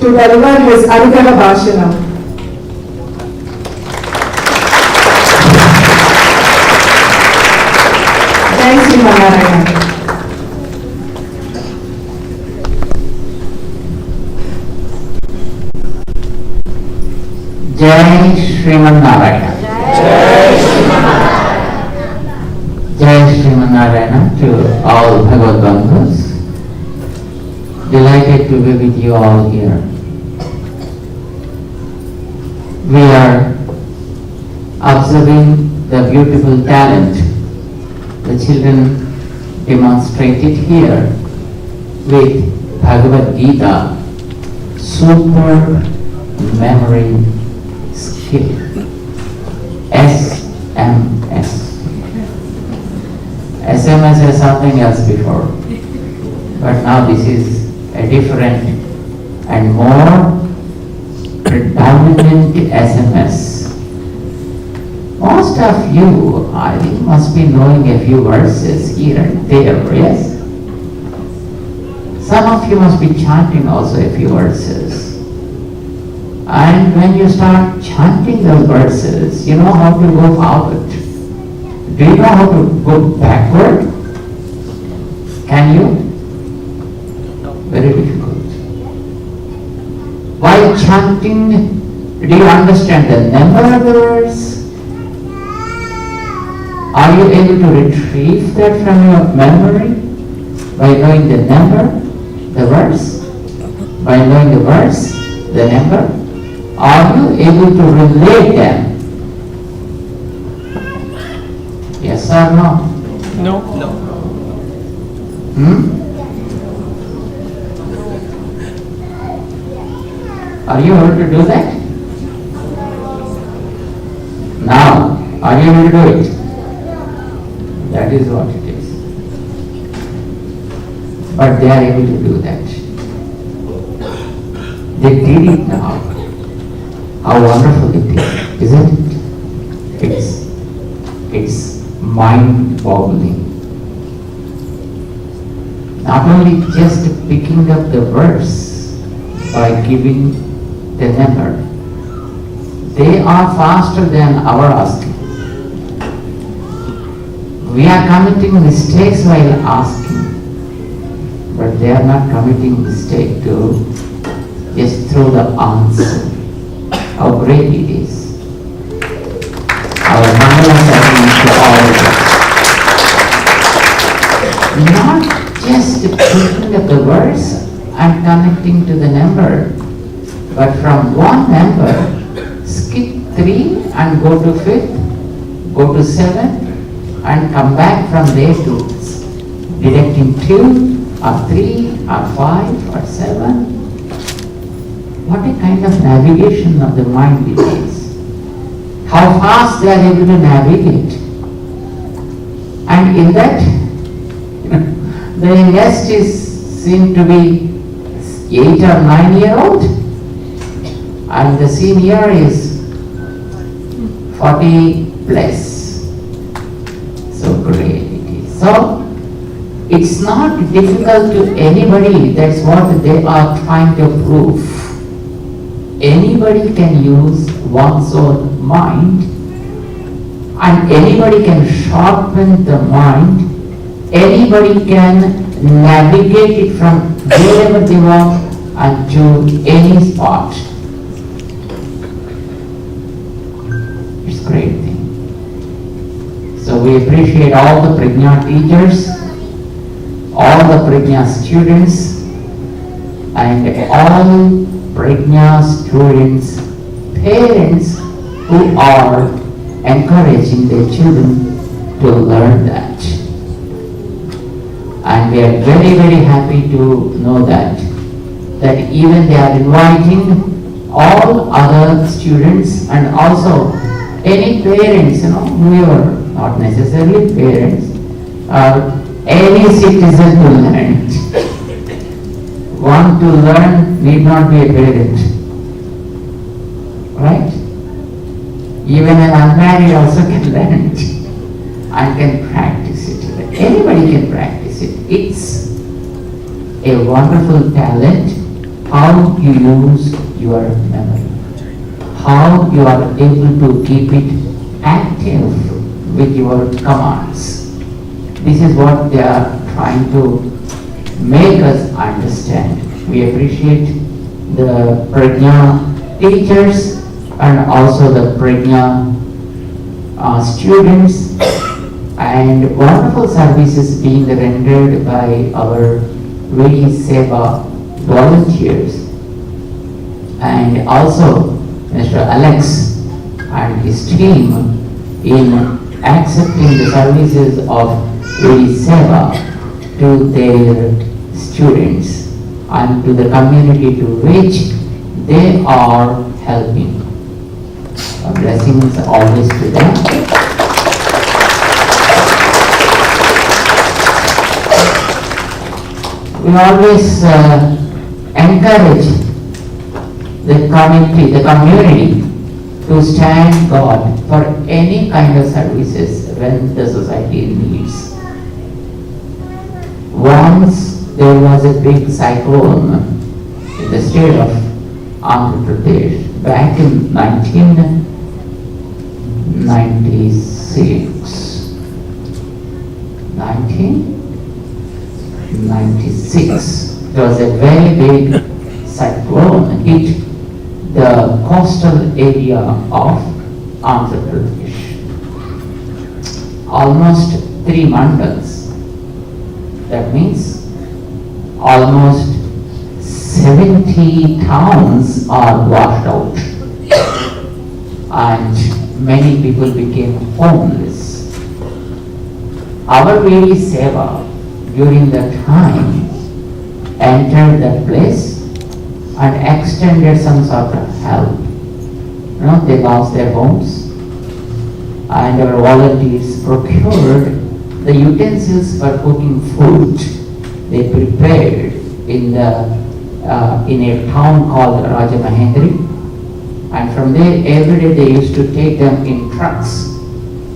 to deliver his Adhikara Bhashanam. Jai Srimanarayana. Jai Srimanarayana. Jai Srimanarayana to all Bhagavad Bandhus. Delighted to be with you all here. We are observing the beautiful talent the children demonstrated here with Bhagavad Gita, super memory skill, SMS. SMS is something else before, but now this is a different and more predominant SMS. Most of you, I think, must be knowing a few verses here and there, yes? Some of you must be chanting also a few verses. And when you start chanting those verses, you know how to go forward. Do you know how to go backward? Can you? Very difficult. While chanting, do you understand the number of the verse? Are you able to retrieve that from your memory by knowing the number, the verse? By knowing the verse, the number? Are you able to relate them? Yes or no? No. Are you able to do that? Now, are you able to do it? That is what it is. But they are able to do that. They did it now. How wonderful it is, isn't it? It's mind-boggling. Not only just picking up the verse by giving the number, they are faster than our asking. We are committing mistakes while asking, but they are not committing mistake to just throw the answer. How great it is. Our Mangalas are to all of us. Not just picking up the verse and connecting to the number, but from one number, skip 3 and go to 5th, go to 7th, and come back from there to directing 2 or 3 or 5 or 7. What a kind of navigation of the mind it is. How fast they are able to navigate. And in that, the youngest is seen to be 8 or 9-year-old, and the senior is 40 plus. So great it is. So, it's not difficult to anybody, that's what they are trying to prove. Anybody can use one's own mind, and anybody can sharpen the mind, anybody can navigate it from wherever they want and to any spot. It's a great thing. So we appreciate all the Prajna teachers, all the Prajna students, and all Prajna students' parents who are encouraging their children to learn that. And we are very, very happy to know that even they are inviting all other students and also any parents, whoever, not necessarily parents, or any citizen to learn it. Want to learn need not be a parent, right? Even an unmarried also can learn it and can practice it. Anybody can practice it. It's a wonderful talent how you use your memory, how you are able to keep it active with your commands. This is what they are trying to make us understand. We appreciate the Prajna teachers and also the Prajna students, and wonderful services being rendered by our Vedi Seva volunteers, and also Mr. Alex and his team in accepting the services of Vedi Seva to their students and to the community to which they are helping. Blessings always to them. We always encourage the community to stand God for any kind of services when the society needs. Once there was a big cyclone in the state of Andhra Pradesh back in 1996. There was a very big cyclone hit the coastal area of Andhra Pradesh. Almost 3 mandals. That means almost 70 towns are washed out, and many people became homeless. Our Vedi Seva during that time entered that place and extended some sort of help. They lost their homes, and our volunteers procured the utensils for cooking food. They prepared in a town called Rajamahendri, and from there every day they used to take them in trucks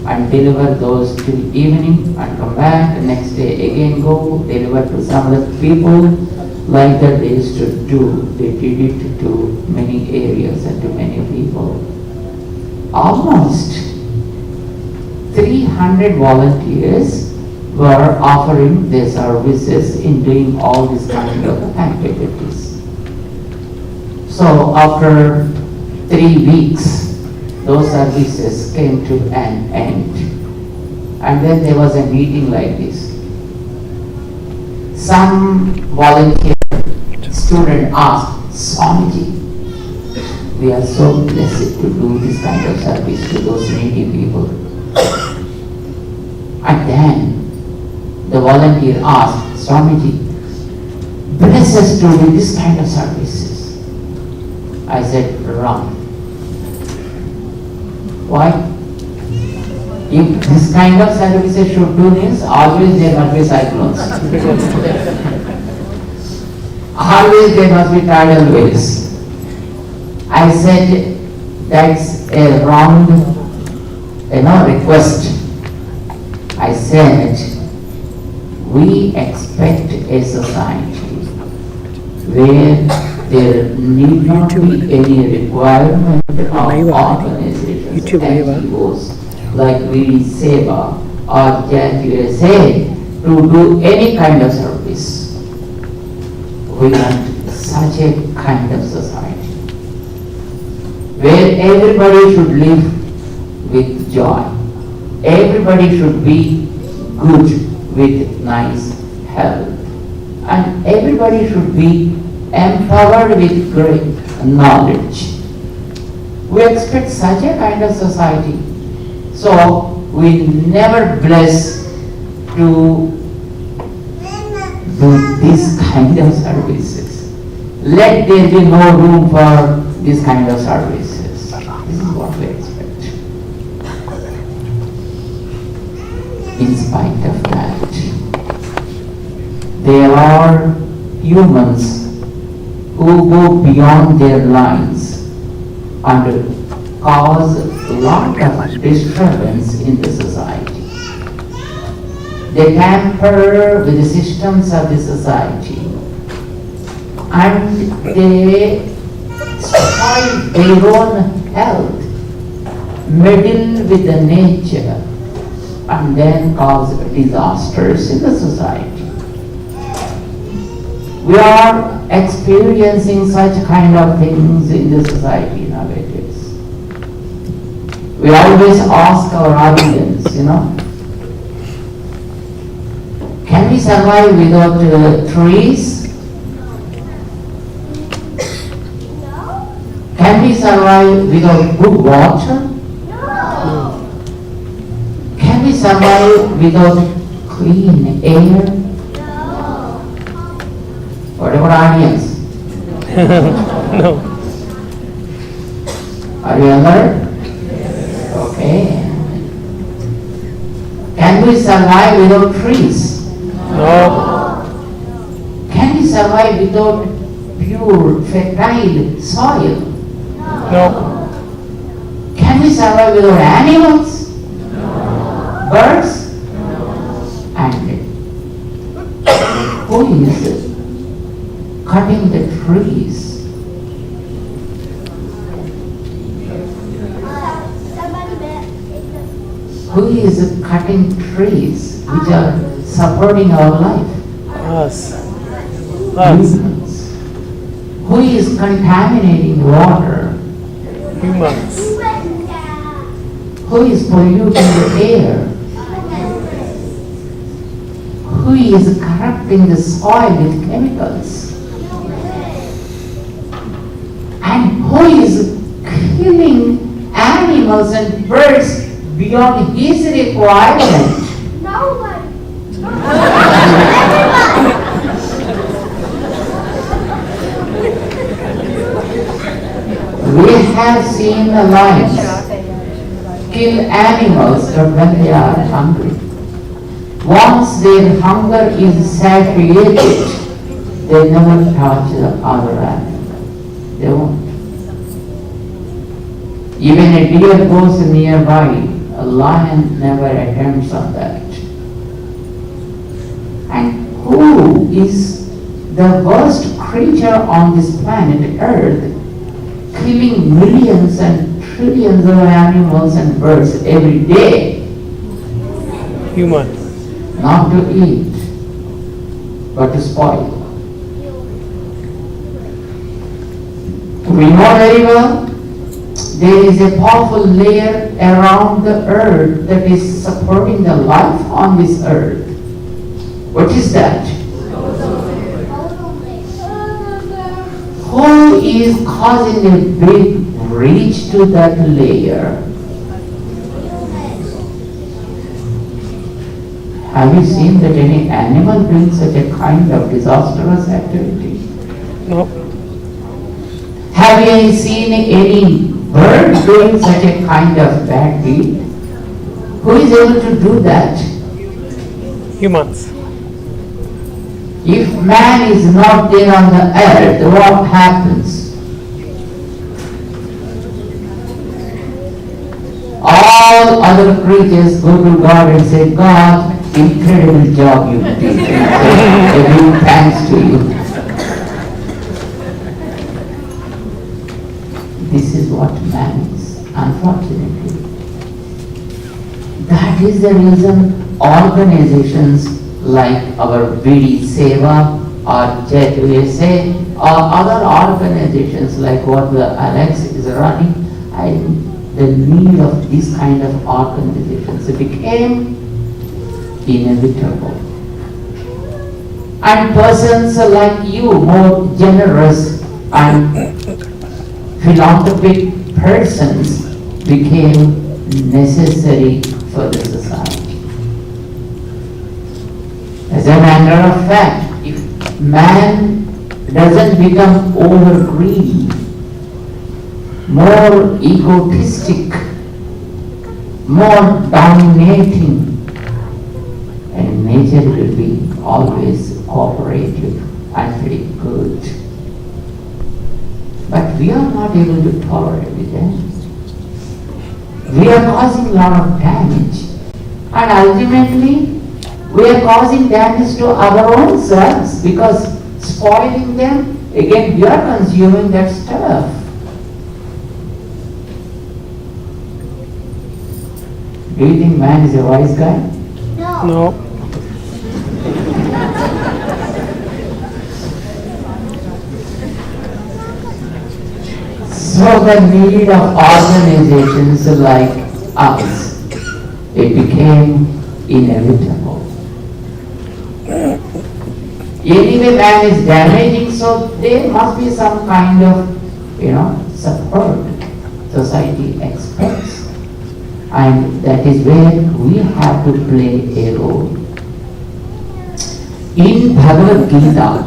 and deliver those till evening and come back, the next day again go, deliver to some other people. Like that they used to do. They did it to many areas and to many people. Almost 300 volunteers were offering their services in doing all these kind of activities. So after 3 weeks, those services came to an end. And then there was a meeting like this. Some volunteer student asked, Swamiji, we are so blessed to do this kind of service to those needy people. And then the volunteer asked, Swamiji, bless us to do this kind of services. I said, wrong. Why? If this kind of services should do this, always there must be cyclones. Always there must be tidal waves. I said, that's a wrong request. I said, we expect a society where there need not be any requirement of organizations, NGOs like Vedi Seva or Jet USA to do any kind of service. We want such a kind of society where everybody should live with joy. Everybody should be good with nice health. And everybody should be empowered with great knowledge. We expect such a kind of society. So we never bless to do this kind of services. Let there be no room for this kind of services. This is what we expect. In spite of that, there are humans who go beyond their lines and cause a lot of disturbance in the society. They tamper with the systems of the society. and they spoil their own health, meddle with the nature, and then cause disasters in the society. We are experiencing such kind of things in the society nowadays. We always ask our audience, can we survive without trees? Can we survive without good water? Can we survive without clean air? What about audience? No. Are you alert? Okay. Can we survive without trees? No. Can we survive without pure, fertile soil? No. Can we survive without animals? Birds? And who is cutting the trees? Who is cutting trees which are supporting our life? Us. Us. Humans. Who is contaminating water? Humans. Who is polluting the air? Who is corrupting the soil with chemicals? And who is killing animals and birds beyond his requirement? Nobody. We have seen the lions kill animals when they are hungry. Once their hunger is satiated, they never touch the other animal. They won't. Even a deer goes nearby, a lion never attempts on that. And who is the worst creature on this planet Earth, killing millions and trillions of animals and birds every day? Human. Not to eat, but to spoil. We know very well there is a powerful layer around the earth that is supporting the life on this earth. What is that? Who is causing a big breach to that layer? Have you seen that any animal doing such a kind of disastrous activity? No. Have you seen any bird doing such a kind of bad deed? Who is able to do that? Humans. If man is not there on the earth, what happens? All other creatures go to God and say, God, incredible job you did. A big thanks to you. This is what man is, unfortunately. That is the reason organizations like our BD Seva or Jet USA or other organizations like what the Alex is running, the need of this kind of organizations became inevitable. And persons like you, more generous and philanthropic persons, became necessary for the society. As a matter of fact, if man doesn't become over greedy, more egotistic, more dominating, and nature will be always cooperative and very good. But we are not able to tolerate it. We are causing a lot of damage, and ultimately we are causing damage to our own selves because spoiling them Again, you are consuming that stuff. Do you think man is a wise guy? No. So the need of organizations like us, it became inevitable. Anyway, man is damaging, so there must be some kind of, support society expects. And that is where we have to play a role. In Bhagavad Gita,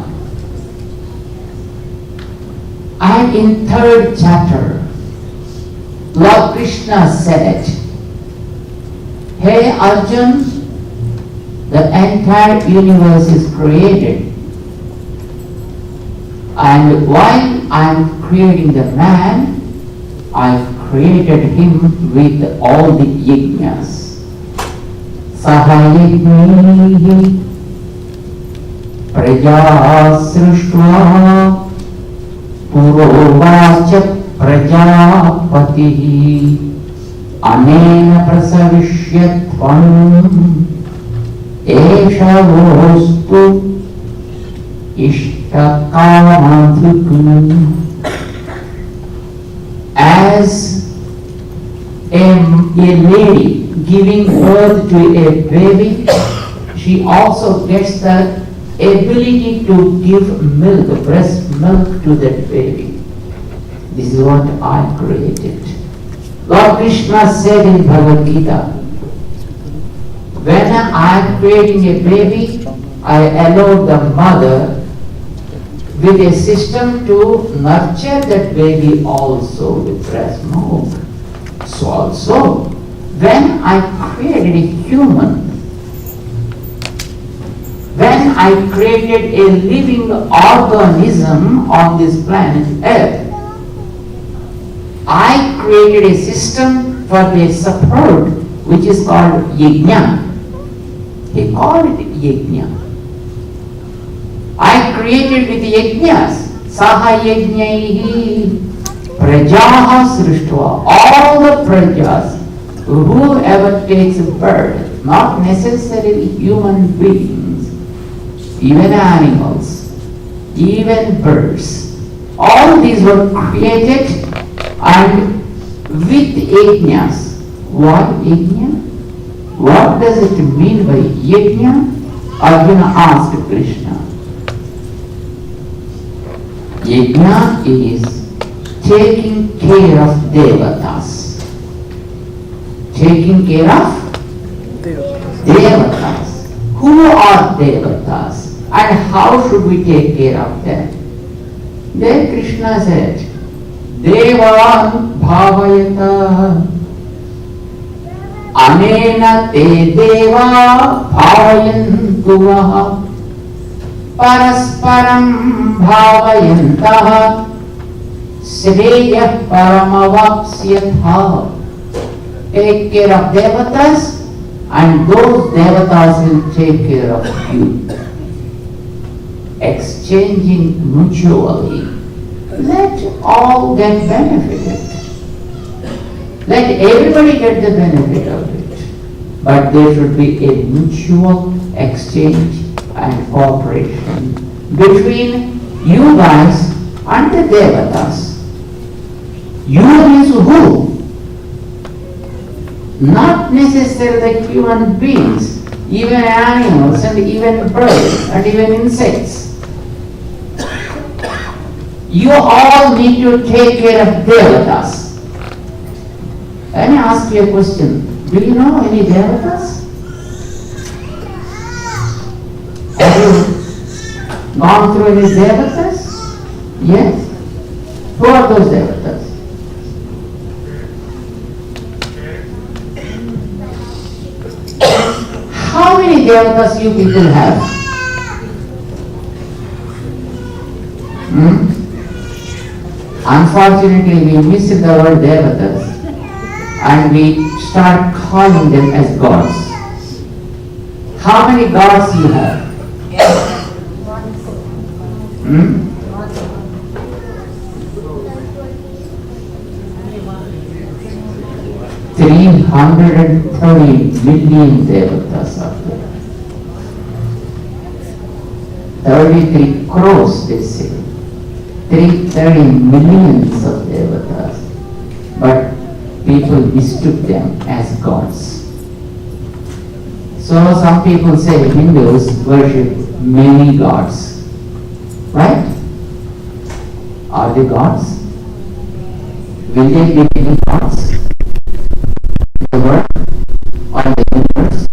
and in 3rd chapter, Lord Krishna said, "Hey Arjun, the entire universe is created. And while I am creating the man, I created him with all the yajnas. Sahayajnihi praja srishtva purovacha prajapatihi anena prasavishyatvam esha vostu ishtakamathukun." As a lady giving birth to a baby, she also gets the ability to give milk, breast milk to that baby. This is what I created. Lord Krishna said in Bhagavad Gita, when I am creating a baby, I allow the mother with a system to nurture that baby also with breast milk. So also, when I created a human, when I created a living organism on this planet Earth, I created a system for their support which is called yajna. He called it yajna. I created with yajnas, saha yajnaihi prajaha srishtva. All the prajas, whoever takes birth, not necessarily human beings, even animals, even birds, all these were created and with yajnas. What yajna? What does it mean by yajna? Arjuna asked Krishna. Yajna is taking care of devatas. Taking care of devatas. Who are devatas? And how should we take care of them? Then Krishna said, Devan bhavayata anena te deva bhavayantuvaha parasparam bhavayantaha shreyah paramavapsyatha. Take care of devatas and those devatas will take care of you. Exchanging mutually. Let all get benefited. Let everybody get the benefit of it. But there should be a mutual exchange and cooperation between you guys and the devatas. You means who? Not necessarily human beings, even animals and even birds and even insects. You all need to take care of devatas. Let me ask you a question. Do you know any devatas? Have you gone through any devatas? Yes? Who are those devatas? How many devatas you people have? Unfortunately, we miss the word devatas and we start calling them as gods. How many gods you have? 330 million devatas are there. 33 crores, they say. 330 millions of devatas. But people mistook them as gods. So some people say Hindus worship many gods. Right? Are they gods? Will they be many gods? The world or the universe?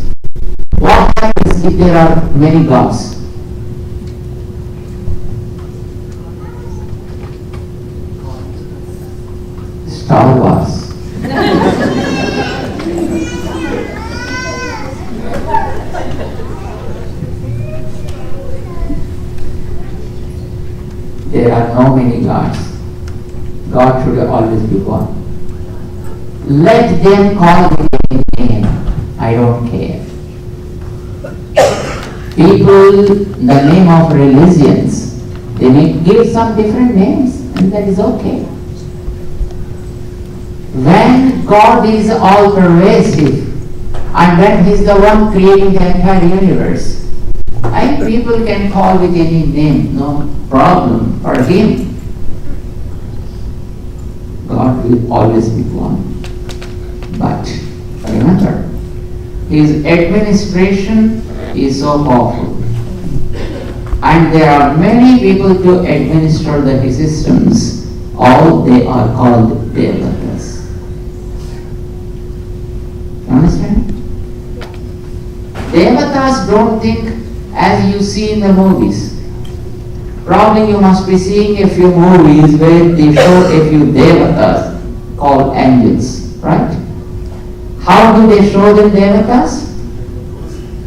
What happens if there are many gods? Star Wars. There are no many gods. God should always be one. Let them call it any name. I don't care. People, in the name of religions, they may give some different names, and that is okay. When God is all pervasive, and when He is the one creating the entire universe, and people can call with any name, no problem for Him. God will always be one. But remember, His administration is so powerful. And there are many people to administer the systems. All they are called devatas. You understand? Devatas don't think as you see in the movies. Probably you must be seeing a few movies where they show a few devatas called angels, right? How do they show them devatas?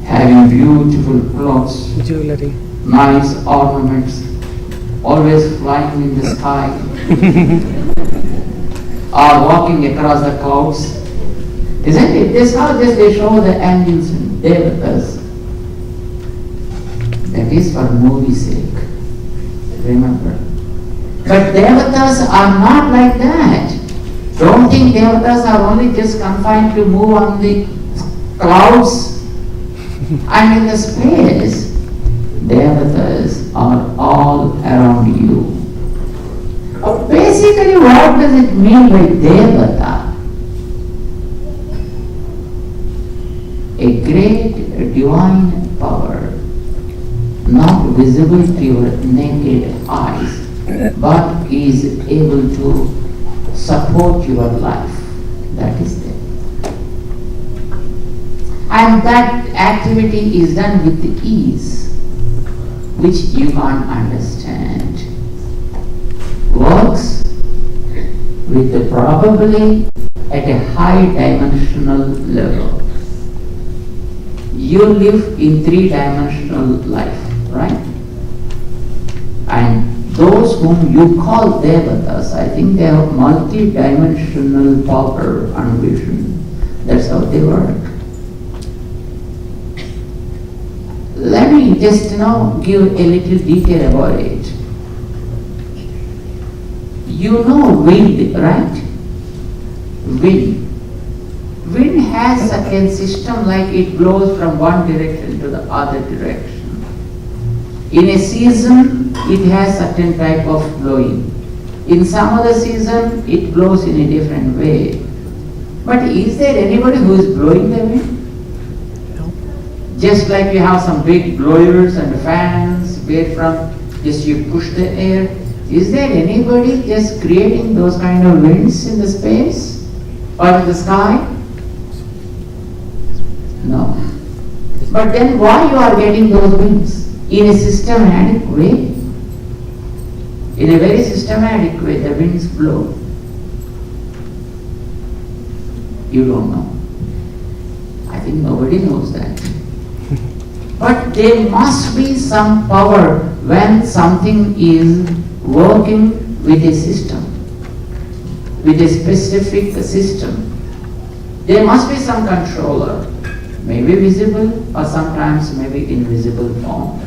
Having beautiful clothes, Jewelry. nice ornaments, always flying in the sky, or walking across the clouds. Isn't it? This how they show the angels and devatas. That is for movie sake. Remember. But devatas are not like that. Don't think devatas are only just confined to move on the clouds and in the space. Devatas are all around you. Basically, what does it mean by devata? A great divine power, not visible to your naked eyes, but is able to support your life. That is there. And that activity is done with ease, which you can't understand. Works with probably at a high dimensional level. You live in three-dimensional life, right? And those whom you call devatas, I think they have multi-dimensional power and vision. That's how they work. Let me just give a little detail about it. You know wind, right? Wind. Wind has a system like it blows from one direction to the other direction. In a season, it has certain type of blowing. In some other season, it blows in a different way. But is there anybody who is blowing the wind? No. Just like you have some big blowers and fans where from just you push the air. Is there anybody just creating those kind of winds in the space or in the sky? No. But then why you are getting those winds? In a systematic way. In a very systematic way, the winds blow. You don't know. I think nobody knows that. But there must be some power when something is working with a system, with a specific system. There must be some controller, maybe visible or sometimes maybe invisible form.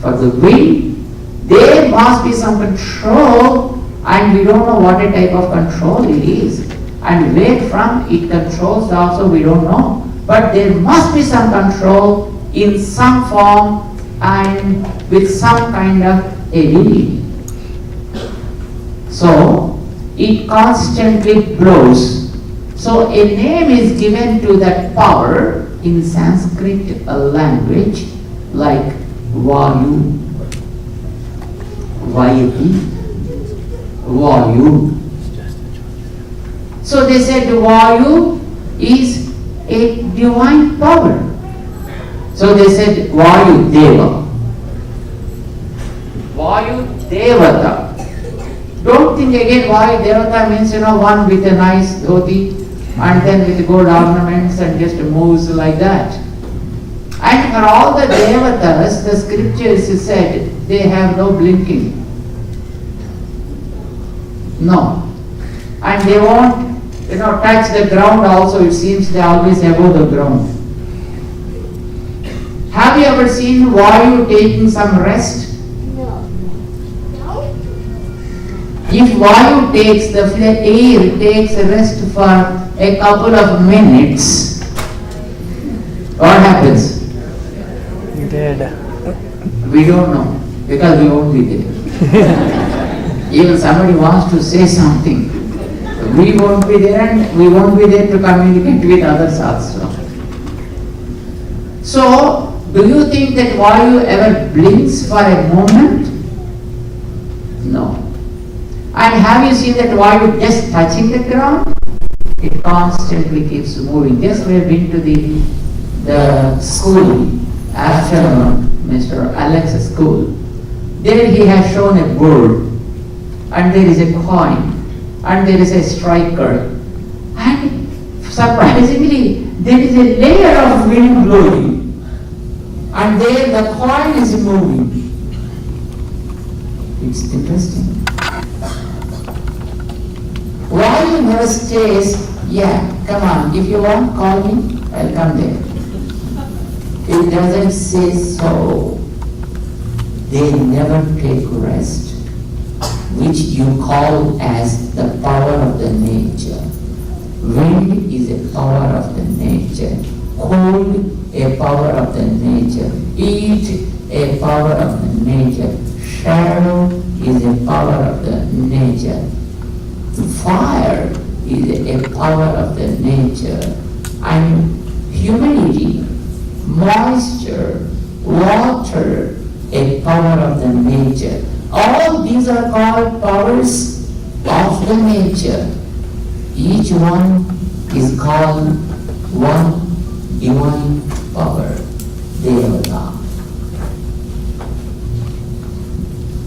For the wind, there must be some control, and we don't know what a type of control it is. And where from it controls also we don't know. But there must be some control in some form and with some kind of ability. So it constantly blows. So a name is given to that power in Sanskrit language like Vayu, Vayati, Vayu. So they said Vayu is a divine power. So they said Vayu Deva. Vayu Devata. Don't think again Vayu Devata means one with a nice dhoti and then with gold ornaments and just moves like that. And for all the Devatas, the scriptures said they have no blinking. No. And they won't touch the ground also. It seems they are always above the ground. Have you ever seen Vayu taking some rest? No. If Vayu takes, the air takes a rest for a couple of minutes, what happens? Dead. We don't know because we won't be there. Even somebody wants to say something, we won't be there and we won't be there to communicate with others also. So, do you think that Vayu ever blinks for a moment? No. And have you seen that Vayu just touching the ground? It constantly keeps moving. Just we have been to the school afternoon, Mr. Alex's school. There he has shown a board and there is a coin and there is a striker. And surprisingly, there is a layer of wind blowing and there the coin is moving. It's interesting. Why you never stays, come on, if you want, call me, I'll come there. It doesn't say so. They never take rest, which you call as the power of the nature. Wind is a power of the nature. Cold, a power of the nature. Heat, a power of the nature. Shadow is a power of the nature. Fire is a power of the nature. And humidity, moisture, water, a power of the nature. All these are called powers of the nature. Each one is called one divine power, Devata.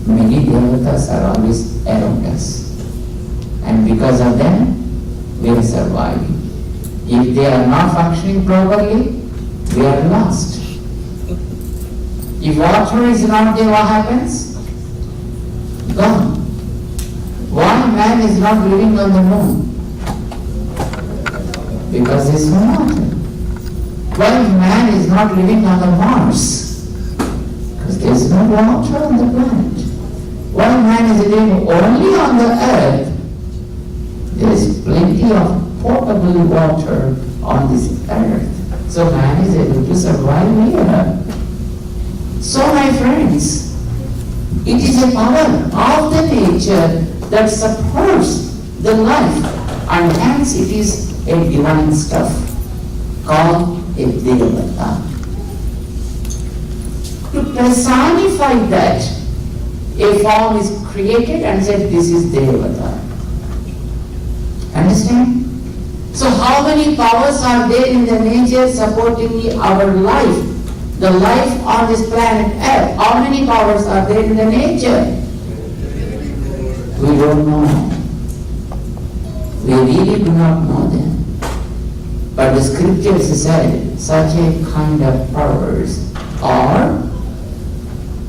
Many Devatas are always around us. And because of them, we are surviving. If they are not functioning properly, we are lost. If water is not there, what happens? Gone. Why man is not living on the moon? Because there is no water. Why man is not living on the Mars? Because there is no water on the planet. Why man is living only on the earth? There is plenty of potable water on this earth. So man is able to survive here. So my friends, it is a power of the nature that supports the life, and hence it is a divine stuff called a Devata. To personify that, a form is created and said this is Devata. Understand? So how many powers are there in the nature supporting our life? The life on this planet Earth. How many powers are there in the nature? We don't know. We really do not know them. But the scriptures said such a kind of powers are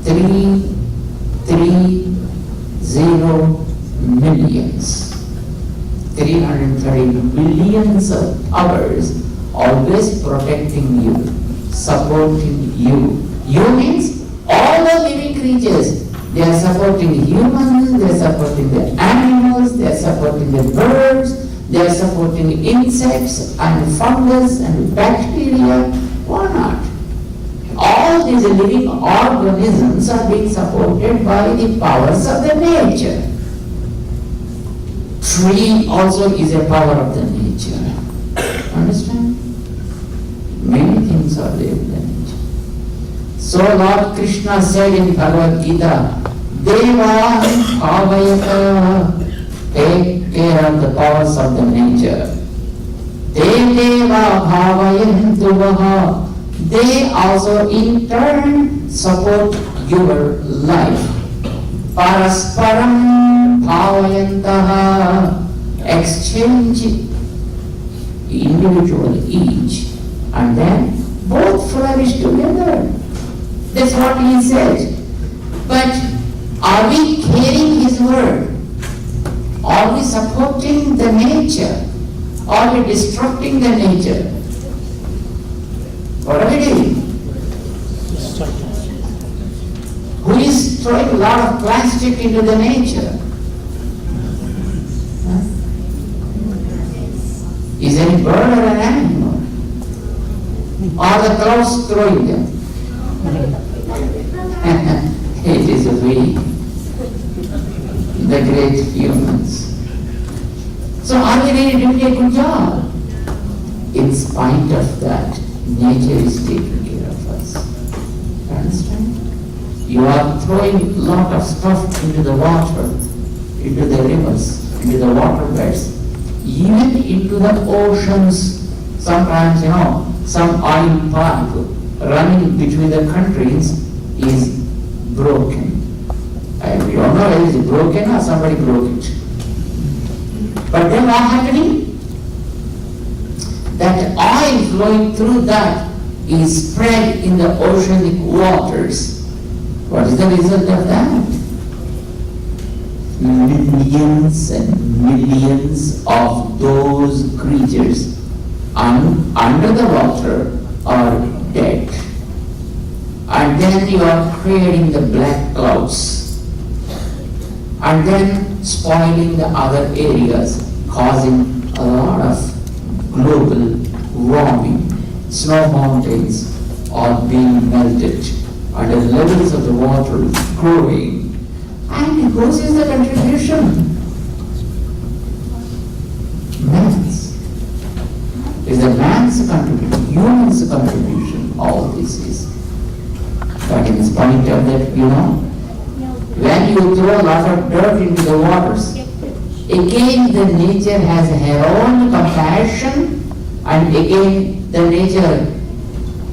330 millions. 330 billions of powers always protecting you, supporting you. You means all the living creatures. They are supporting humans, they are supporting the animals, they are supporting the birds, they are supporting insects and fungus and bacteria. Why not? All these living organisms are being supported by the powers of the nature. Tree also is a power of the nature. Understand? Many things are there in the nature. So Lord Krishna said in Bhagavad Gita, Deva Bhavayata, take care of the powers of the nature. Deva Bhavayantuvaha, they also in turn support your life. Parasparam Bhavayantaha, exchange individual each, and then both flourish together. That's what he said. But are we carrying his word? Are we supporting the nature? Are we destructing the nature? What are we doing? Who is throwing a lot of plastic into the nature? Huh? Is any bird or an animal? Or the clouds throwing them? It is we, the great humans. So are we really doing a good job? In spite of that, nature is taking care of us. Understand? You are throwing a lot of stuff into the water, into the rivers, into the waterbeds, even into the oceans. Sometimes, some oil pipe running between the countries is broken. We don't know whether it is broken or somebody broke it. But then what happening? That oil flowing through that is spread in the oceanic waters. What is the result of that? Millions and millions of those creatures under the water are dead. And then you are creating the black clouds. And then spoiling the other areas, causing a lot of global warming. Snow mountains are being melted, and the levels of the water is growing. And whose is the contribution? Man's. Is the man's contribution, human's contribution, all this is. But in spite of that, when you throw a lot of dirt into the waters, again the nature has her own compassion, and again the nature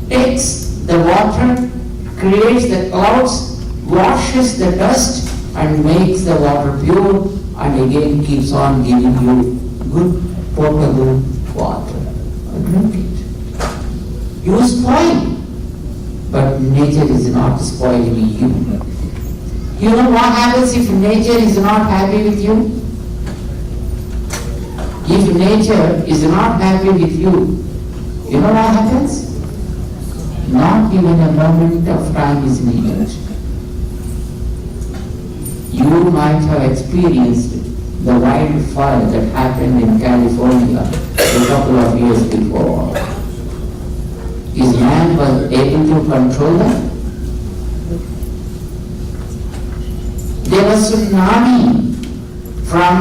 takes the water, creates the clouds, washes the dust, and makes the water pure, and again keeps on giving you good potable water. Drink it. You spoil, but nature is not spoiling you. You know what happens if nature is not happy with you? If nature is not happy with you, you know what happens? Not even a moment of time is needed. You might have experienced the wildfire that happened in California a couple of years before. Is man was able to control that? There was tsunami from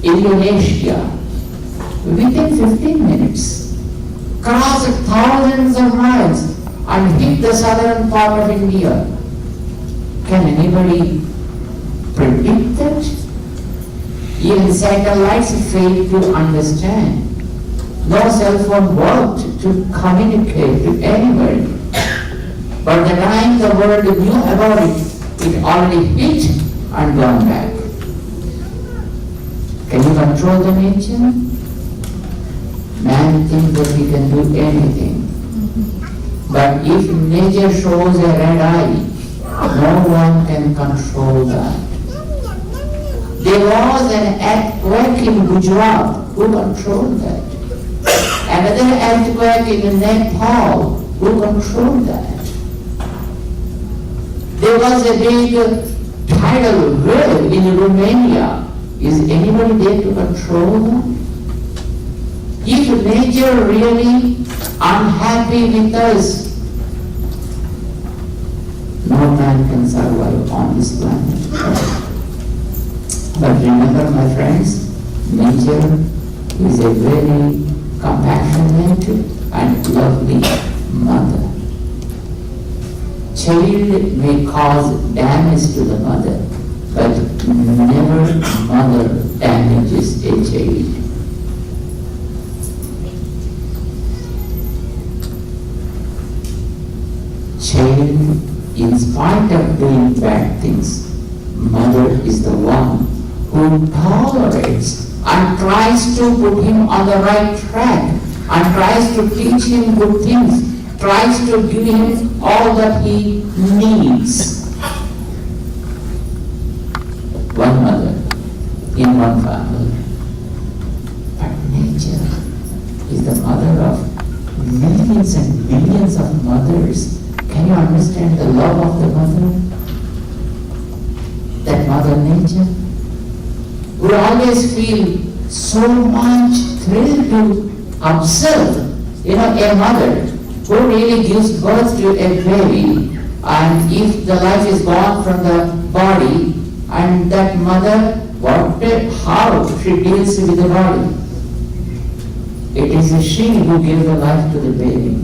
Indonesia within 15 minutes, crossed thousands of miles and hit the southern part of India. Can anybody predict that? Even satellites failed to understand. No cell phone worked to communicate to anybody. But the time the world knew about it, it already hit and gone back. Can you control the nature? Man thinks that he can do anything. But if nature shows a red eye, no one can control that. There was an earthquake in Gujarat. Who controlled that? Another earthquake in Nepal. Who controlled that? There was a big tidal wave in Romania Is anybody there to control them? If nature really unhappy with us, no man can survive on this planet. But remember, my friends, nature is a very compassionate and lovely mother. Child may cause damage to the mother, but never mother damages a child. Child, in spite of doing bad things, mother is the one who tolerates and tries to put him on the right track and tries to teach him good things, tries to give him all that he needs. One mother in one family. But nature is the mother of millions and billions of mothers. Can you understand the love of the mother? That mother nature would always feel so much thrilled to observe, a mother who really gives birth to a baby, and if the life is gone from the body, and that mother, how she deals with the body. It is she who gave the life to the baby.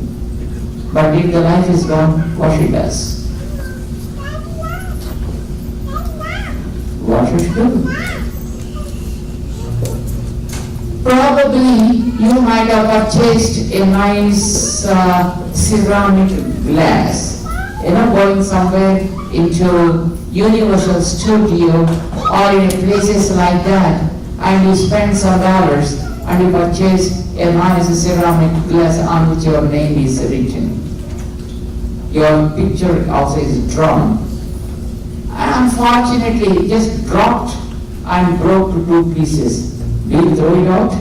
But if the life is gone, what she does? What should she do? Probably you might have purchased a nice ceramic glass, going somewhere into Universal Studio or in places like that, and you spend some dollars and you purchase a nice ceramic glass on which your name is written. Your picture also is drawn. And unfortunately, it just dropped and broke to two pieces. Do you throw it out?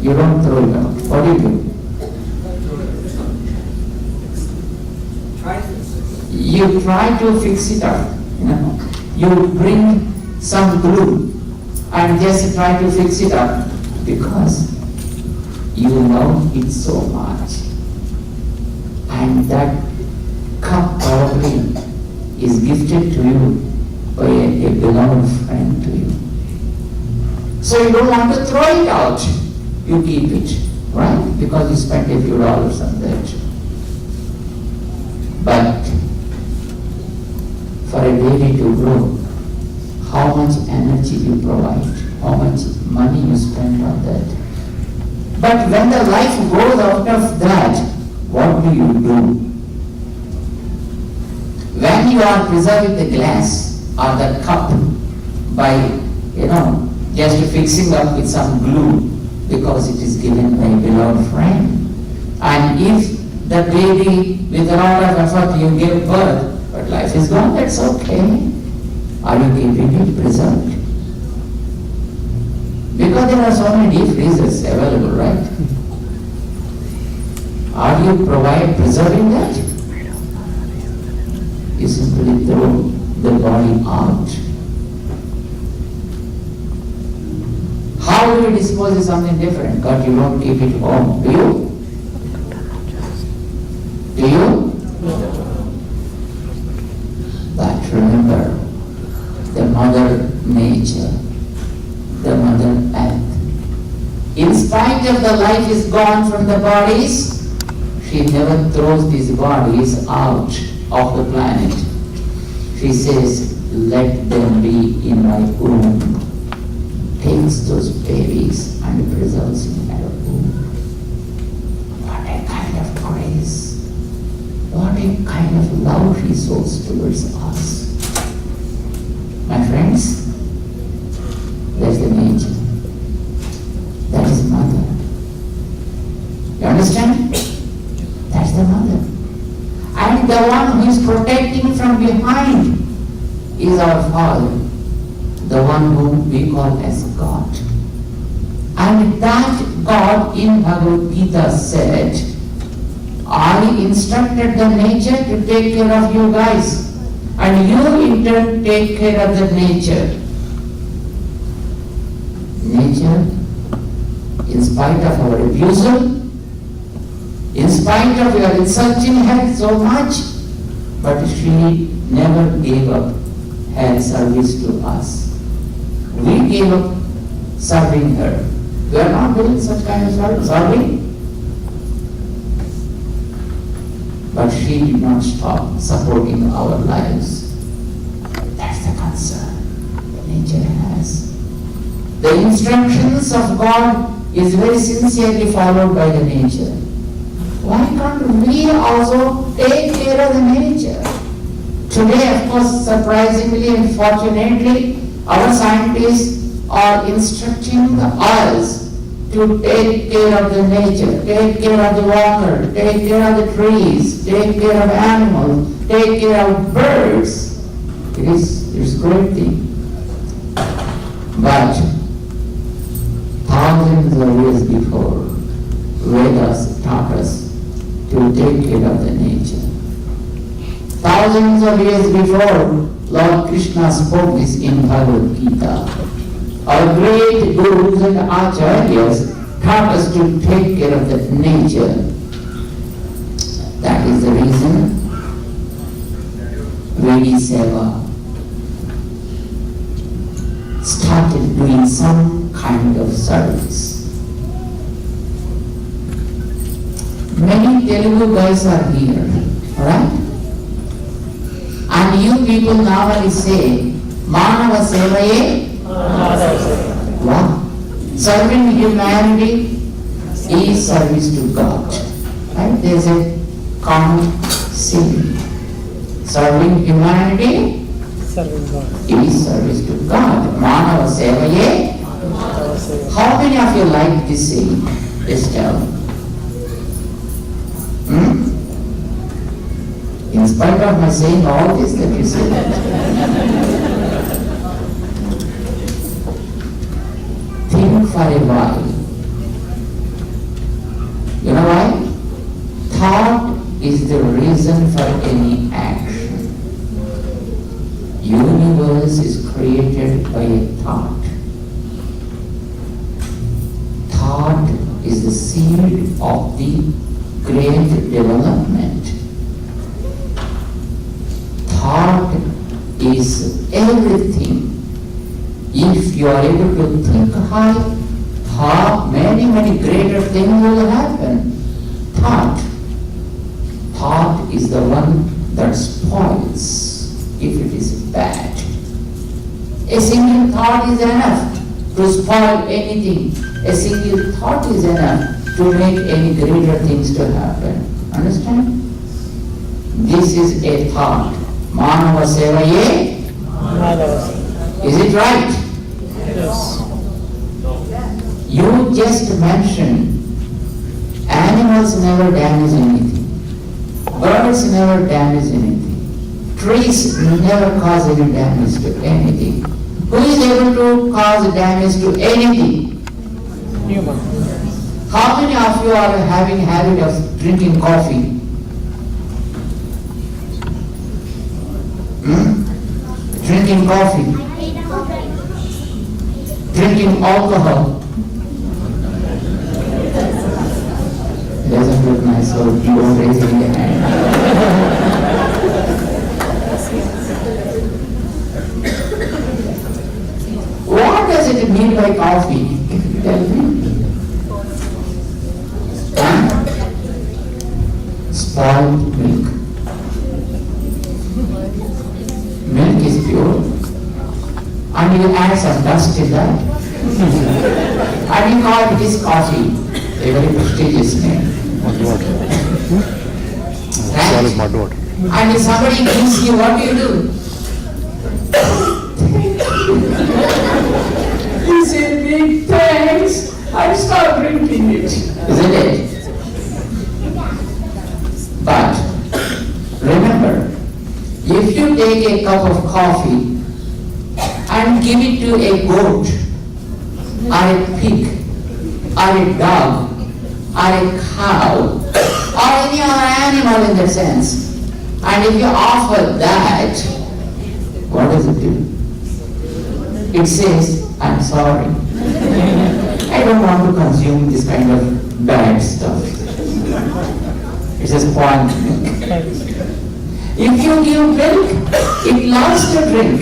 You don't throw it out. What do you do? You try to fix it up. You bring some glue and just try to fix it up because you love it so much. And that cup probably is gifted to you by a beloved friend to you. So you don't want to throw it out. You keep it, right? Because you spent a few dollars on that. But for a baby to grow, how much energy you provide, how much money you spend on that. But when the life goes out of that, what do you do? When you are preserving the glass or the cup by, just fixing up with some glue because it is given by a beloved friend. And if the baby, with a lot of effort, you give birth, but life is gone, that's okay. Are you keeping it preserved? Because there are so many deep freezers available, right? Are you preserving that? You simply throw the body out. How do you dispose of something different? But you don't keep it home, do you? Do you? But remember, the mother nature, the mother earth. In spite of the life is gone from the bodies, she never throws these bodies out of the planet. She says, let them be in my womb. Takes those babies and preserves in her womb. What a kind of grace. What a kind of love she shows towards us. My friends, that's the nature. That is mother. You understand? That's the mother. And the one who is protecting from behind is our Father, the one whom we call as God. And that God in Bhagavad Gita said, I instructed the nature to take care of you guys, and you in turn take care of the nature. nature, in spite of our abusal, in spite of your insulting her so much, but she never gave up her service to us. We gave up serving her. We are not doing such kind of service, are we? But she did not stop supporting our lives. That's the concern nature has. The instructions of God is very sincerely followed by the nature. Why can't we also take care of the nature? Today, of course, surprisingly and fortunately, our scientists are instructing us to take care of the nature, take care of the water, take care of the trees, take care of animals, take care of birds. It's a great thing. But thousands of years before, Vedas taught us to take care of the nature. Thousands of years before, Lord Krishna spoke this in Bhagavad Gita. Our great gurus and acharyas taught us to take care of the nature. That is the reason Vedi Seva started doing some kind of service. Many Telugu guys are here, alright? And you people normally say, Manava Sevaye. Wow. Serving humanity is service to God. Right? There's a common saying. Serving humanity is service to God. Manava Sevaye. How many of you like this saying? Just tell. In spite of my saying all this, that you say that. Think for a while. You know why? Thought is the reason for any action. Universe is created by a thought. Thought is the seed of the great development. Thought is everything. If you are able to think high, many greater things will happen. Thought is the one that spoils if it is bad. A single thought is enough to spoil anything. A single thought is enough to make any greater things to happen. Understand? This is a thought. Manava Sevaye. Is it right? Yes. You just mentioned animals never damage anything. Birds never damage anything. Trees never cause any damage to anything. Who is able to cause damage to anything? Human. How many of you are having habit of drinking coffee? Drinking coffee. Drinking alcohol. It doesn't look nice, so you don't raise your hand. What does it mean by coffee? Can you tell me? Spoiled milk. Milk is pure. And you add some dust in that. And you call it is coffee. A very prestigious name. Mud water. Right? Solid mud water. And if somebody gives you, what do? You say, big thanks, I stop drinking it. Isn't it? But remember, if you take a cup of coffee and give it to a goat, or a pig, or a dog, or a cow, or any other animal in that sense, and if you offer that, what does it do? It says, I'm sorry. don't want to consume this kind of bad stuff. It's a spoiled milk. If you give milk, it loves to drink.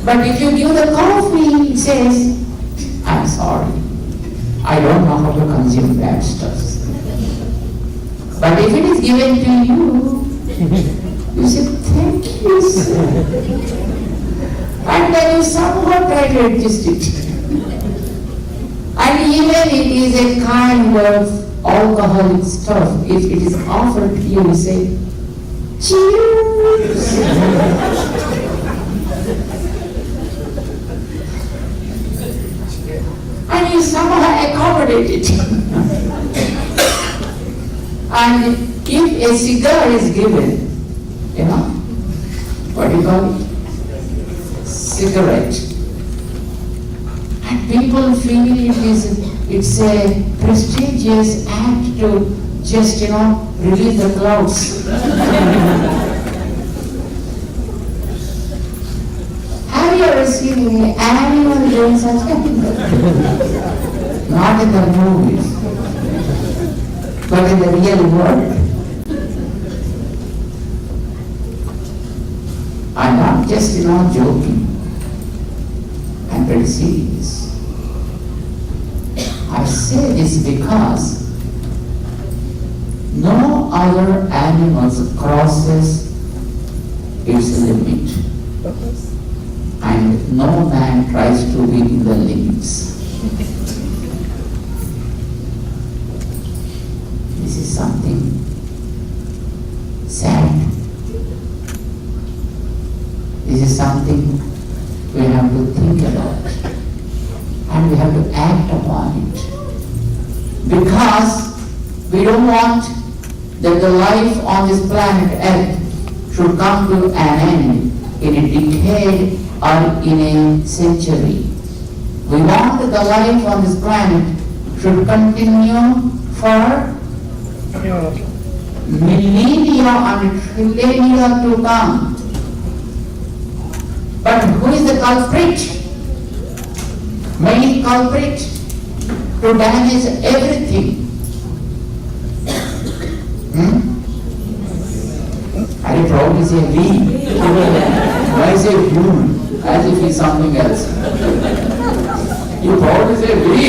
But if you give the coffee, it says, I'm sorry, I don't know how to consume bad stuff. But if it is given to you, you say, thank you, sir. And then you somehow try to adjust it. And even it is a kind of alcoholic stuff, if it is offered to you, you say, cheers. And you somehow accommodate it. And if a cigar is given, what do you call it? Cigarette. And people feel it's a prestigious act to just, release the clouds. Have you ever seen anyone doing such thing? Not in the movies, but in the real world. I'm not just, joking. I'm very serious. I say this because no other animal crosses its limit, and no man tries to be in the limits. This is something sad. This is something we have to think about, and we have to act upon it. Because we don't want that the life on this planet Earth should come to an end in a decade or in a century. We want that the life on this planet should continue for millennia and trillennia to come. But who is the culprit? Main culprit to damage everything. Are you proud to say we? Why say you? As if it's something else. You proud to say we?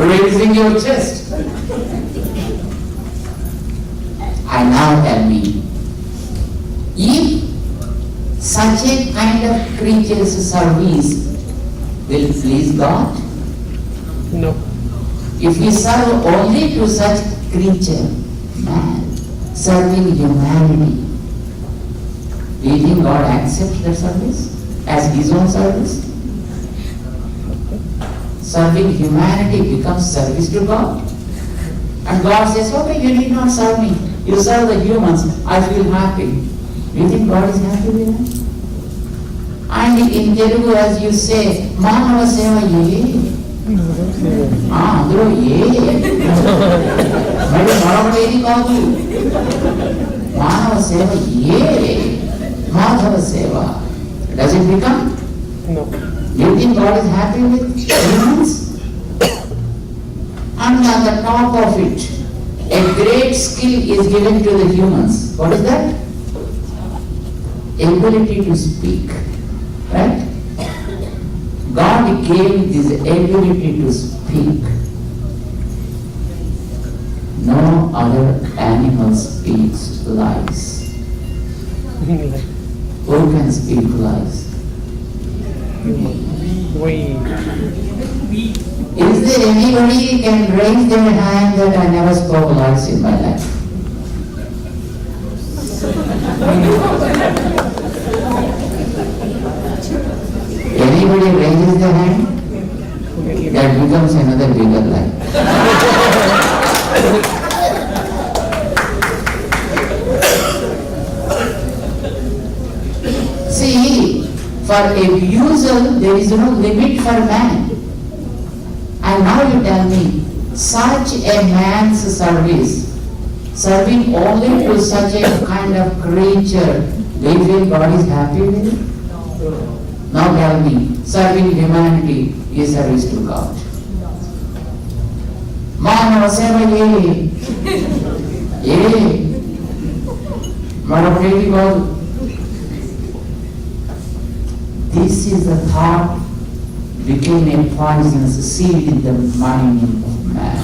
Raising your chest. And now tell me, if such a kind of creature's service will please God? No. If we serve only to such creature, man, serving humanity, do you think God accepts that service as His own service? Serving humanity becomes service to God. And God says, okay, you need not serve me. You serve the humans, I feel happy. Do you think God is happy with that? And in Telugu, as you say, Manava Seva Ye. Andro Ye. Maybe Maravadedi Kaadu. Manava Seva Ye. Madhava Seva. Does it become? No. Do you think God is happy with humans? And on the top of it, a great skill is given to the humans. What is that? Ability to speak. Right? God gave this ability to speak. No other animal speaks lies. Who can speak lies? We. Is there anybody who can raise their hand that I never spoke lies in my life? Anybody raises their hand? That becomes another bigger lie. See, for abusal, there is no limit for man. And now you tell me, such a man's service, serving only to such a kind of creature, do you feel God is happy with it? Now tell me, serving humanity is service to God. Manava seva ye. Madam God. This is the thought became a poisonous seed in the mind of man.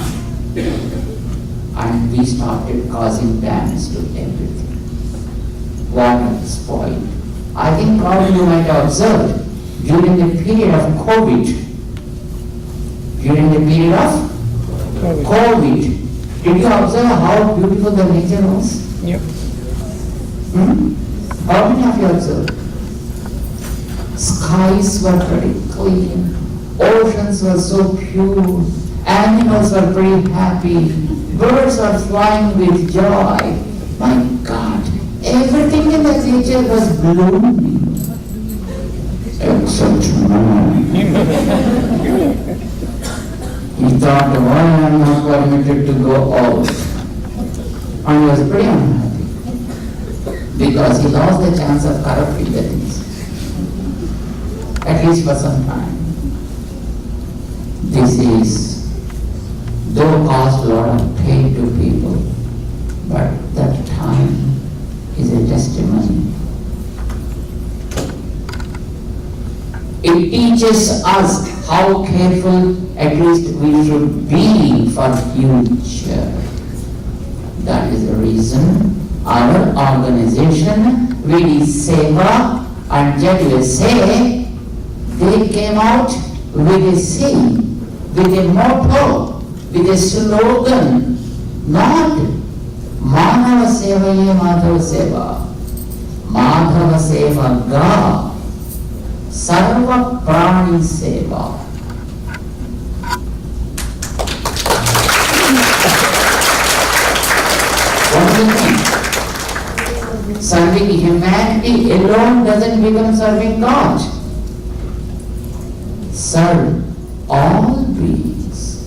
And we started causing damage to everything. Water spoiled. I think probably you might have observed during the period of COVID, did you observe how beautiful the nature was? Yep. How many of you observed? Skies were very clean, oceans were so pure, animals were very happy, birds were flying with joy. My God, everything in the nature was blooming. Except man. He thought, why I am not permitted to go out? And he was pretty unhappy because he lost the chance of corrupting the things. At least for some time. This is, though cost a lot of pain to people, but that time is a testimony. It teaches us how careful at least we should be for future. That is the reason our organization, VD Seva and JUSA, they came out with a saying, with a motto, with a slogan, not Manava Sevaye Madhava Seva, Madhava Seva Ga, Sarva Prani Seva. What do you think? Serving humanity alone doesn't become serving God. Serve all beings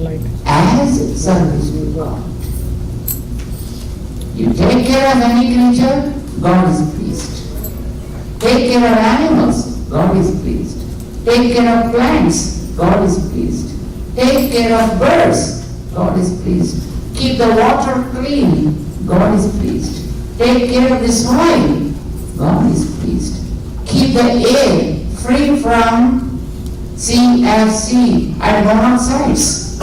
Like as service to God. You take care of any creature, God is pleased. Take care of animals, God is pleased. Take care of plants, God is pleased. Take care of birds, God is pleased. Keep the water clean, God is pleased. Take care of the soil, God is pleased. Keep the air free from CFC and monoxides,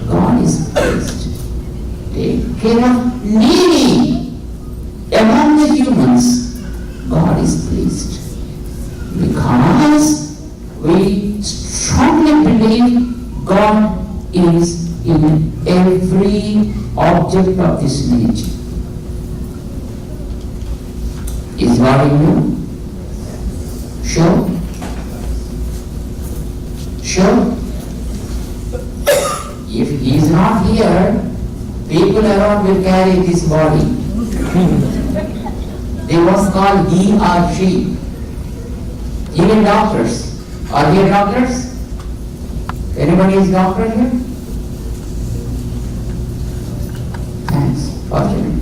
God is pleased. Take care of needy among the humans, God is pleased. Because we strongly believe God is in every object of this nature. Is God in you? Sure? Sure? If he is not here, people around will carry this body. They won't call he or she. Even doctors. Are there doctors? Anybody is doctor here? Thanks. Fortunate.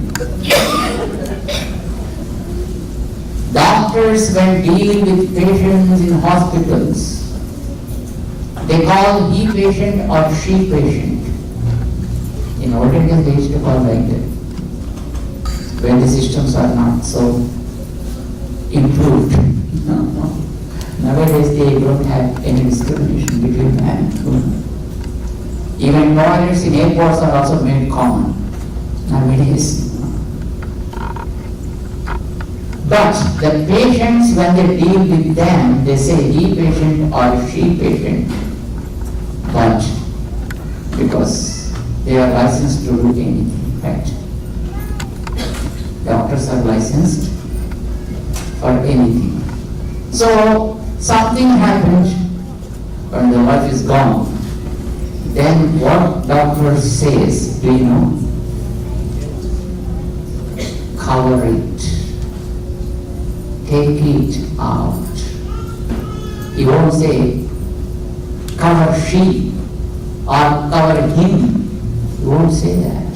Doctors, when deal with patients in hospitals, they call he patient or she patient. In olden days they used to call like that. When the systems are not so improved. Nowadays they don't have any discrimination between man and woman. Even toilets in airports are also made common nowadays. But the patients, when they deal with them, they say he patient or she patient. But because they are licensed to do anything, right? Doctors are licensed for anything. So something happened when the wife is gone. Then what doctor says, do you know? Cover it. Take it out. He won't say cover she or cover him. He won't say that.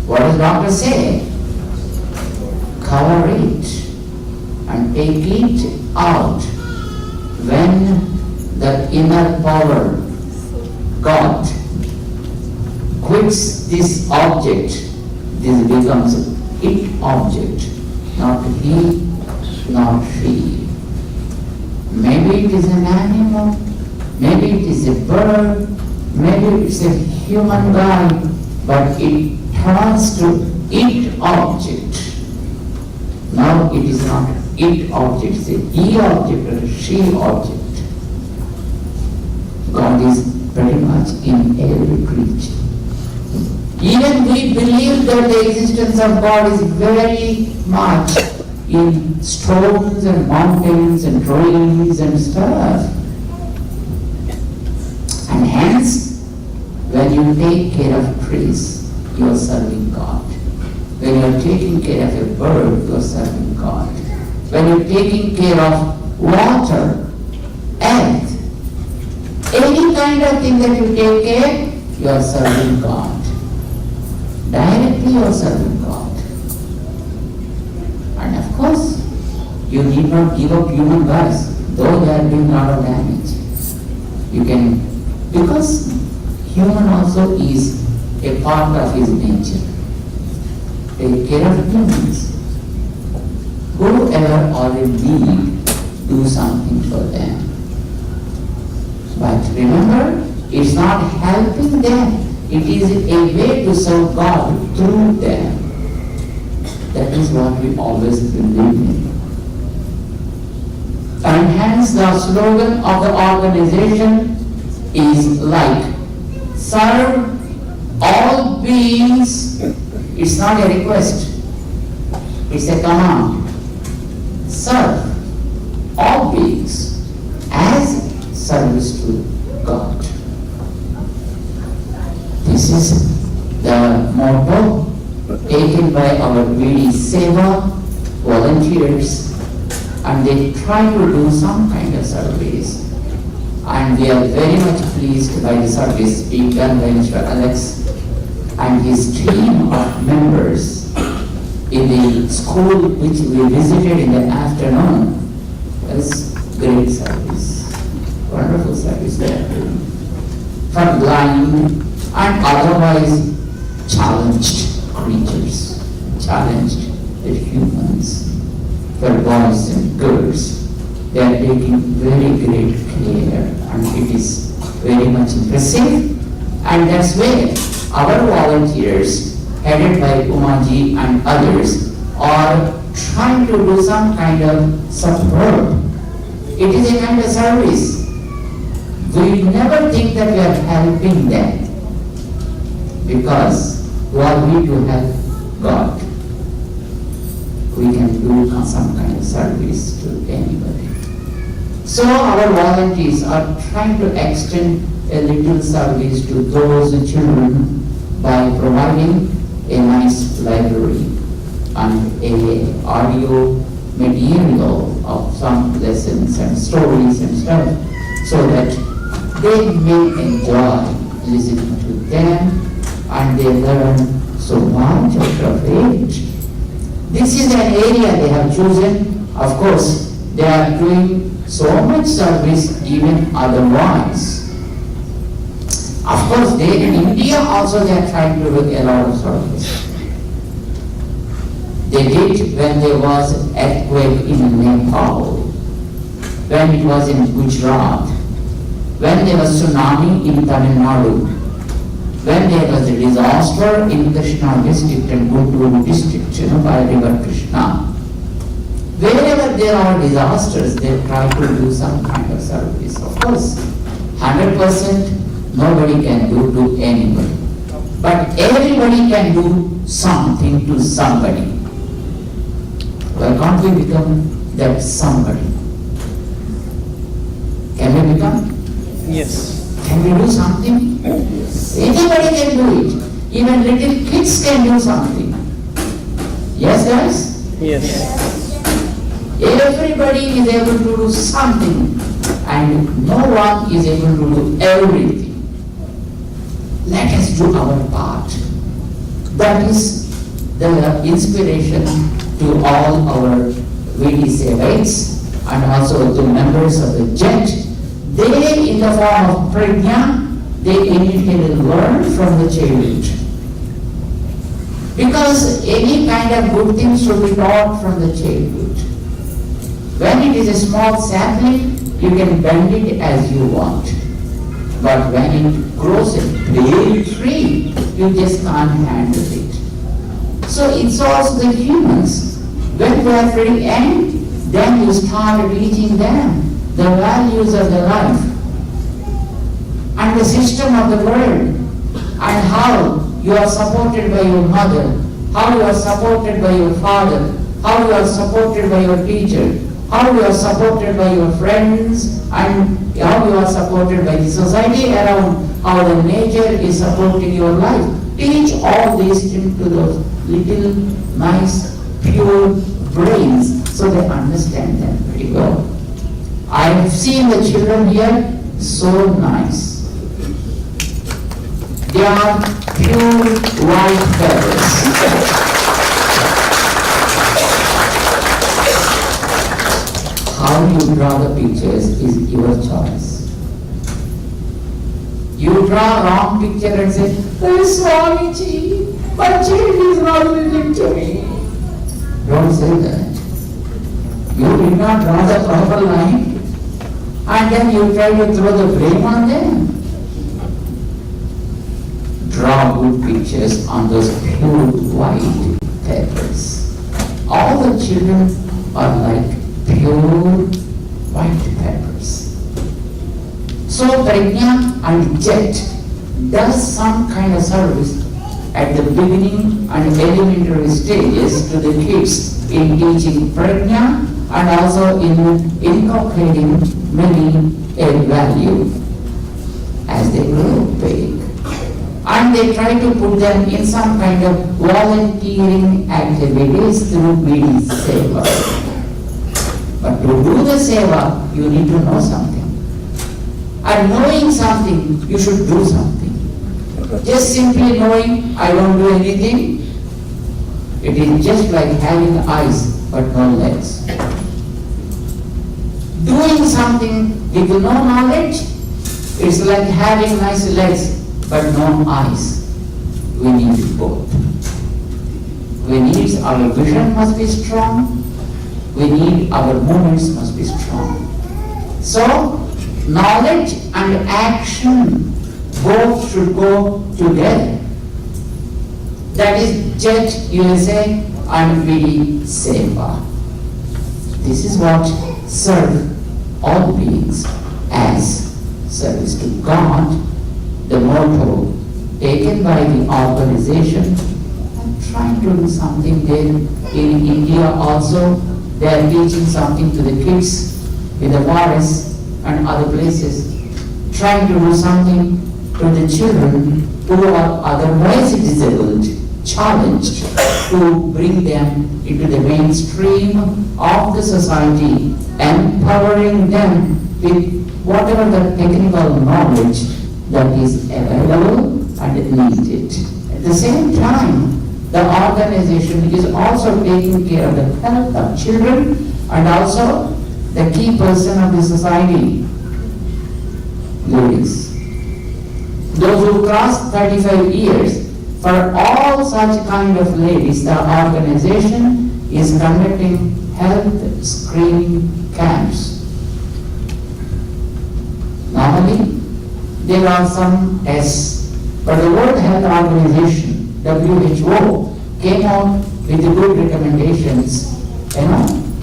What does doctor say? Cover it and take it out when the inner power, God, quits this object, this becomes it object, not he, not she. Maybe it is an animal, maybe it is a bird, maybe it's a human guy, but it turns to it object. Now it is not it object, it's a he object or a she object. God is pretty much in every creature. Even we believe that the existence of God is very much in stones and mountains and trees and stuff. And hence, when you take care of trees, you are serving God. When you are taking care of a bird, you are serving God. When you are taking care of water, earth, any kind of thing that you take care, you are serving God. Directly you are serving God. And of course, you need not give up human lives, though they are doing a lot of damage. You can, because human also is a part of his nature. Take care of humans. Whoever are in need, do something for them. But remember, it's not helping them. It is a way to serve God through them. That is what we always believe in. And hence the slogan of the organization is like, serve all beings. It's not a request, it's a command. Serve all beings as service to God. This is the motto taken by our VD Seva volunteers, and they try to do some kind of service. And we are very much pleased by the service being done by Mr. Alex and his team of members in the school which we visited in the afternoon. It was great service, wonderful service they are doing. For blind and otherwise challenged creatures, challenged the humans, for boys and girls. They are taking very great care, and it is very much impressive. And that's where our volunteers, headed by Umaji and others, are trying to do some kind of support. It is a kind of service. We never think that we are helping them, because who are we to help God? We can do some kind of service to anybody. So our volunteers are trying to extend a little service to those children by providing a nice library and a audio material of some lessons and stories and stuff, so that they may enjoy listening to them and they learn so much out of it. This is an area they have chosen. Of course, they are doing so much service even otherwise. Of course, there in India also they are trying to do a lot of service. They did when there was an earthquake in Nepal, when it was in Gujarat, when there was tsunami in Tamil Nadu, when there was a disaster in Krishna district and Guntur district, by river Krishna. Wherever there are disasters, they try to do some kind of service. Of course, 100% nobody can do to anybody. But everybody can do something to somebody. Why can't we become that somebody? Can we become? Yes. Can we do something? Anybody can do it. Even little kids can do something. Yes, guys? Yes. Everybody is able to do something, and no one is able to do everything. Let us do our part. That is the inspiration to all our VD Sevites and also the members of the jet, they in the form of prajna, they immediately learn from the childhood. Because any kind of good thing should be taught from the childhood. When it is a small sapling, you can bend it as you want. But when it grows a big tree, you just can't handle it. So it's also the humans. When we are very young, then you start teaching them the values of the life and the system of the world, and how you are supported by your mother, how you are supported by your father, how you are supported by your teacher, how you are supported by your friends, and how you are supported by the society around, how the nature is supporting your life. Teach all these things to those little nice pure brains so they understand them pretty well. I have seen the children here, so nice. They are pure white feathers. How you draw the pictures is your choice. You draw a wrong picture and say, "Oh, Swamiji, my child is not listening to me." Don't say that. You did not draw the proper line, and then you try to throw the blame on them. Draw good pictures on those pure white papers. All the children are like pure white peppers. So prajna and jet does some kind of service at the beginning and elementary stages to the kids in teaching prajna and also in inculcating many a value as they grow big. And they try to put them in some kind of volunteering activities through Bidi Seva. But to do the seva, you need to know something. And knowing something, you should do something. Just simply knowing, I don't do anything, it is just like having eyes but no legs. Doing something with no knowledge, it's like having nice legs but no eyes. We need both. We need, our vision must be strong. We need, our movements must be strong. So, knowledge and action both should go together. That is Jet USA and Vidi Seva. This is what serve all beings as service to God, the motto taken by the organization. I'm trying to do something there in India also. They are teaching something to the kids in the forests and other places, trying to do something to the children who are otherwise disabled, challenged, to bring them into the mainstream of the society, empowering them with whatever the technical knowledge that is available and needed. At the same time, the organization is also taking care of the health of children and also the key person of the society, ladies. Those who cross 35 years, for all such kind of ladies, the organization is conducting health screening camps. Normally, there are some tests, but the World Health Organization, WHO, came out with the good recommendations,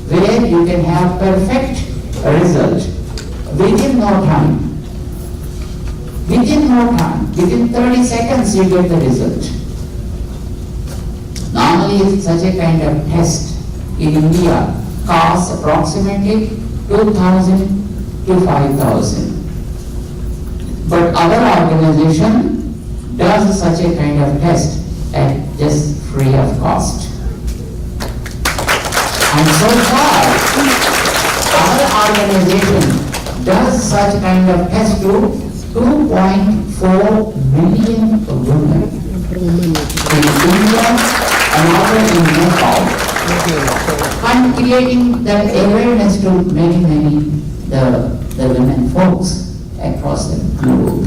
where you can have perfect result within no time. Within no time, within 30 seconds you get the result. Normally such a kind of test in India costs approximately 2,000 to 5,000. But our organization does such a kind of test at just free of cost. And so far, our organization does such kind of test to 2.4 million women in India and also in Nepal. and creating that awareness to many the women folks across the globe.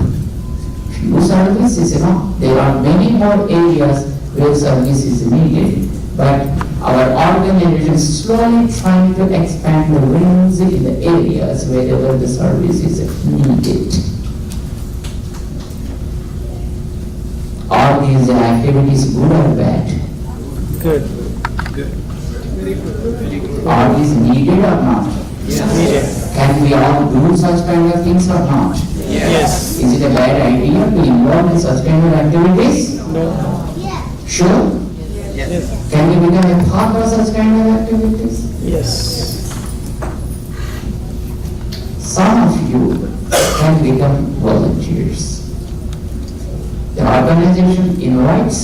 Few services, there are many more areas where service is needed, but our organization is slowly trying to expand the wings in the areas wherever the service is needed. Are these activities good or bad? Good. Are these needed or not? Needed. Can we all do such kind of things or not? Yes. Is it a bad idea to involve in such kind of activities? No. Sure? Yes. Can we become a part of such kind of activities? Yes. Some of you can become volunteers. The organization invites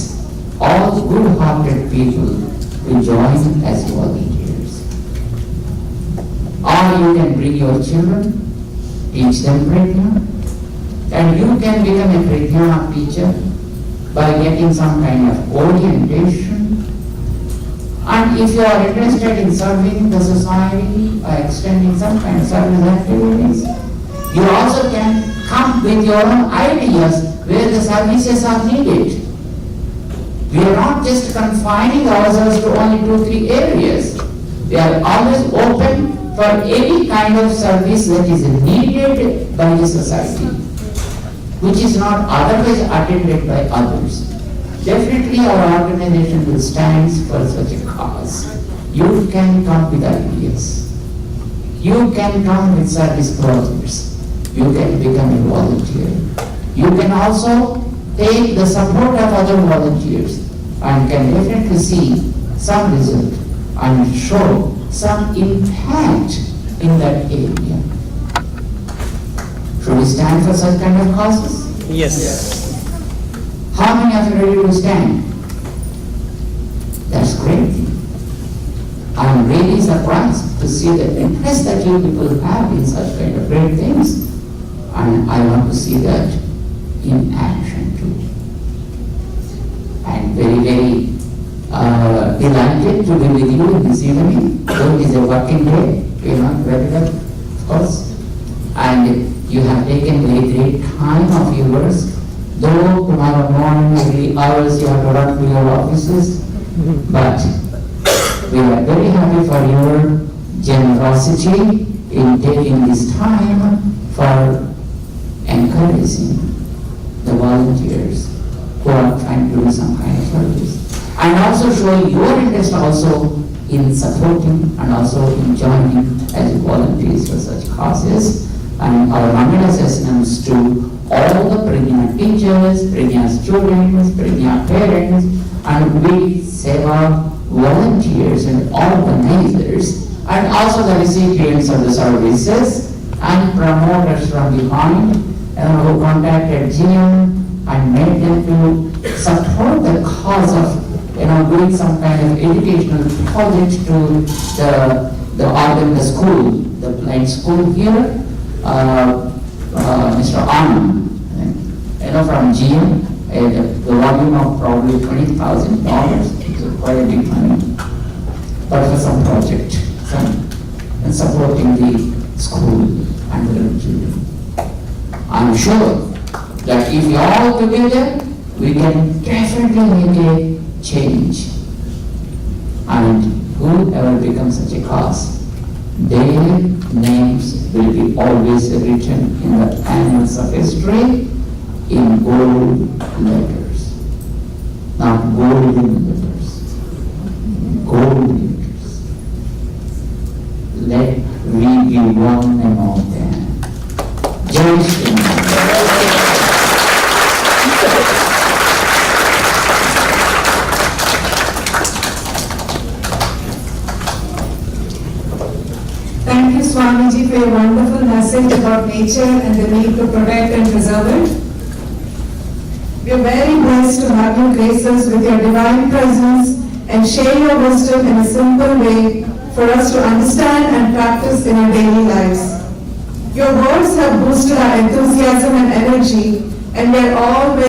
all good-hearted people to join as volunteers. Or you can bring your children, teach them Pradnya, and you can become a Pradnya teacher by getting some kind of orientation. And if you are interested in serving the society by extending some kind of service activities, you also can come with your own ideas where the services are needed. We are not just confining ourselves to only 2-3 areas. We are always open for any kind of service that is needed by the society, which is not otherwise attended by others. Definitely our organization will stand for such a cause. You can come with ideas. You can come with service projects. You can become a volunteer. You can also take the support of other volunteers and can definitely see some result and show some impact in that area. Should we stand for such kind of causes? Yes. How many of you are ready to stand? That's great. I'm really surprised to see the interest that you people have in such kind of great things. And I want to see that in action too. And very delighted to be with you this evening. Though it is a working day, you are not regular, of course. And you have taken very great time of yours. Though tomorrow morning, every hours you have to run to your offices, but we are very happy for your generosity in taking this time for encouraging the volunteers who are trying to do some kind of service, and also showing your interest also in supporting and also in joining as volunteers for such causes. And our Mandala assessments to all the Pradnya teachers, Pradnya students, Pradnya parents, and we Seva volunteers and organizers, and also the recipients of the services and promoters from behind who contacted Jeeyar and made them to support the cause of doing some kind of educational project to the school, the blind school here. Mr. Anand, from Jeeyar, the volume of probably $20,000, which is quite a big money, but for some project, and supporting the school and the children. I'm sure that if we all together, we can definitely make a change. And whoever becomes such a cause, their names will be always written in the annals of history in gold letters. Not golden letters. Gold letters. Let we be one among them. Jai Chinna. Thank you, Swamiji, for your wonderful message about nature and the need to protect and preserve it. We are very blessed to have you grace us with your divine presence and share your wisdom in a simple way for us to understand and practice in our daily lives. Your words have boosted our enthusiasm and energy, and we are all very